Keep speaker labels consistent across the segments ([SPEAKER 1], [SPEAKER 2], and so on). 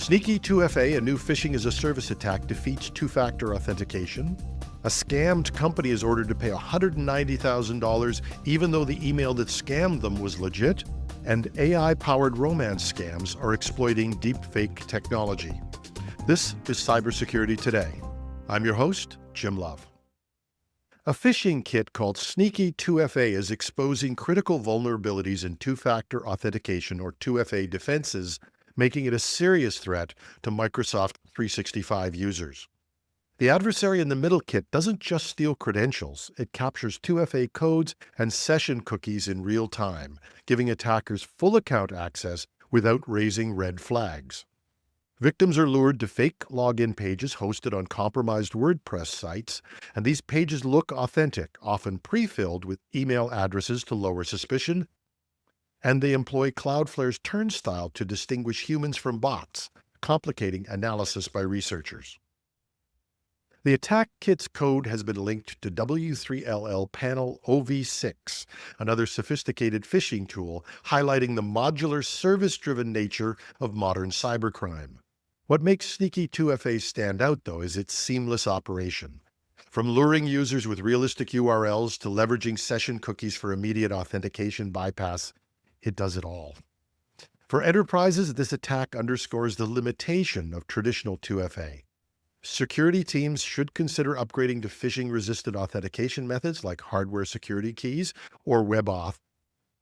[SPEAKER 1] Sneaky 2FA, a new phishing-as-a-service attack, defeats two-factor authentication. A scammed company is ordered to pay $190,000 even though the email that scammed them was legit. And AI-powered romance scams are exploiting deepfake technology. This is Cybersecurity Today. I'm your host, Jim Love. A phishing kit called Sneaky 2FA is exposing critical vulnerabilities in two-factor authentication, or 2FA defenses, making it a serious threat to Microsoft 365 users. The adversary in the middle kit doesn't just steal credentials, it captures 2FA codes and session cookies in real time, giving attackers full account access without raising red flags. Victims are lured to fake login pages hosted on compromised WordPress sites, and these pages look authentic, often pre-filled with email addresses to lower suspicion, and they employ Cloudflare's turnstile to distinguish humans from bots, complicating analysis by researchers. The attack kit's code has been linked to W3LL Panel OV6, another sophisticated phishing tool highlighting the modular service-driven nature of modern cybercrime. What makes Sneaky 2FA stand out, though, is its seamless operation. From luring users with realistic URLs to leveraging session cookies for immediate authentication bypass, it does it all. For enterprises, this attack underscores the limitation of traditional 2FA. Security teams should consider upgrading to phishing-resistant authentication methods like hardware security keys or WebAuth.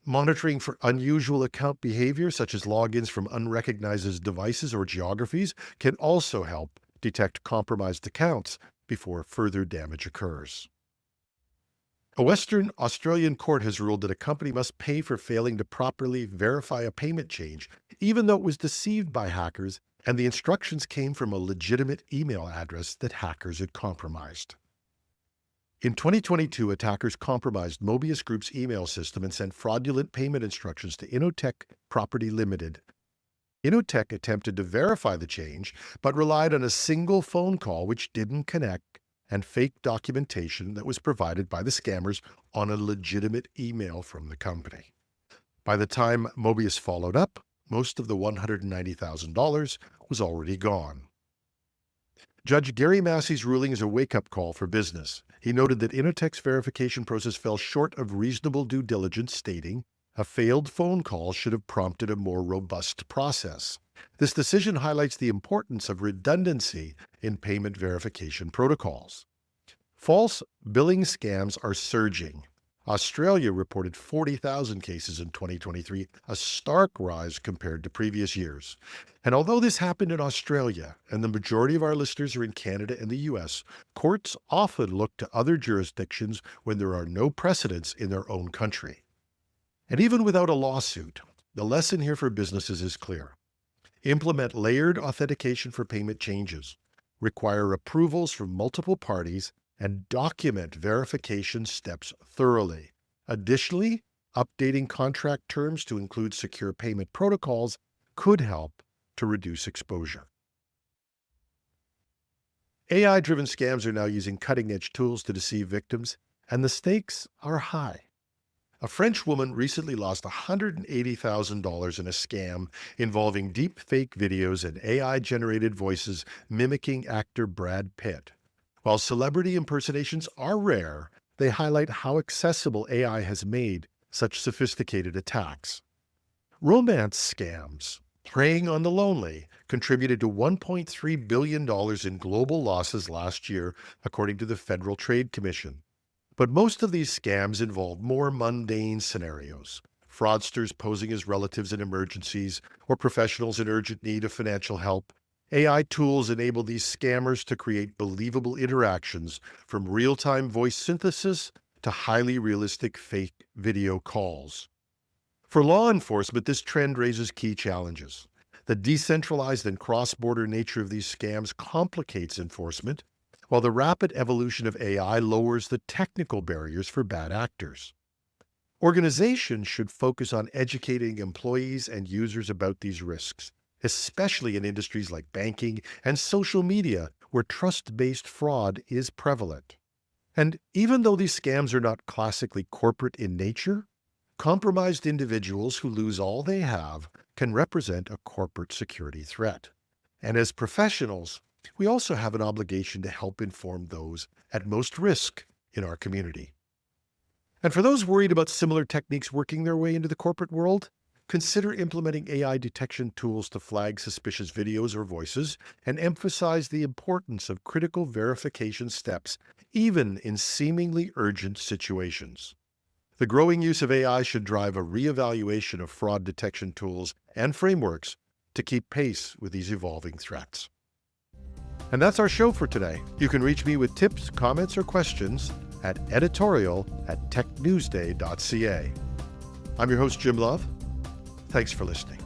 [SPEAKER 1] Monitoring for unusual account behavior, such as logins from unrecognized devices or geographies, can also help detect compromised accounts before further damage occurs. A Western Australian court has ruled that a company must pay for failing to properly verify a payment change, even though it was deceived by hackers and the instructions came from a legitimate email address that hackers had compromised. In 2022, attackers compromised Mobius Group's email system and sent fraudulent payment instructions to Innotech Property Limited. Innotech attempted to verify the change, but relied on a single phone call which didn't connect and fake documentation that was provided by the scammers on a legitimate email from the company. By the time Mobius followed up, most of the $190,000 was already gone. Judge Gary Massey's ruling is a wake-up call for business. He noted that Innotech's verification process fell short of reasonable due diligence, stating, "A failed phone call should have prompted a more robust process." This decision highlights the importance of redundancy in payment verification protocols. False billing scams are surging. Australia reported 40,000 cases in 2023, a stark rise compared to previous years. And although this happened in Australia, and the majority of our listeners are in Canada and the US, courts often look to other jurisdictions when there are no precedents in their own country. And even without a lawsuit, the lesson here for businesses is clear. Implement layered authentication for payment changes, require approvals from multiple parties, and document verification steps thoroughly. Additionally, updating contract terms to include secure payment protocols could help to reduce exposure. AI-driven scams are now using cutting-edge tools to deceive victims, and the stakes are high. A French woman recently lost $180,000 in a scam involving deep fake videos and AI-generated voices mimicking actor Brad Pitt. While celebrity impersonations are rare, they highlight how accessible AI has made such sophisticated attacks. Romance scams, preying on the lonely, contributed to $1.3 billion in global losses last year, according to the Federal Trade Commission. But most of these scams involve more mundane scenarios: fraudsters posing as relatives in emergencies or professionals in urgent need of financial help. AI tools enable these scammers to create believable interactions, from real-time voice synthesis to highly realistic fake video calls. For law enforcement, this trend raises key challenges. The decentralized and cross-border nature of these scams complicates enforcement, while the rapid evolution of AI lowers the technical barriers for bad actors. Organizations should focus on educating employees and users about these risks, especially in industries like banking and social media, where trust-based fraud is prevalent. And even though these scams are not classically corporate in nature, compromised individuals who lose all they have can represent a corporate security threat. And as professionals, we also have an obligation to help inform those at most risk in our community. And for those worried about similar techniques working their way into the corporate world, consider implementing AI detection tools to flag suspicious videos or voices and emphasize the importance of critical verification steps, even in seemingly urgent situations. The growing use of AI should drive a reevaluation of fraud detection tools and frameworks to keep pace with these evolving threats. And that's our show for today. You can reach me with tips, comments, or questions at editorial@technewsday.ca. I'm your host, Jim Love. Thanks for listening.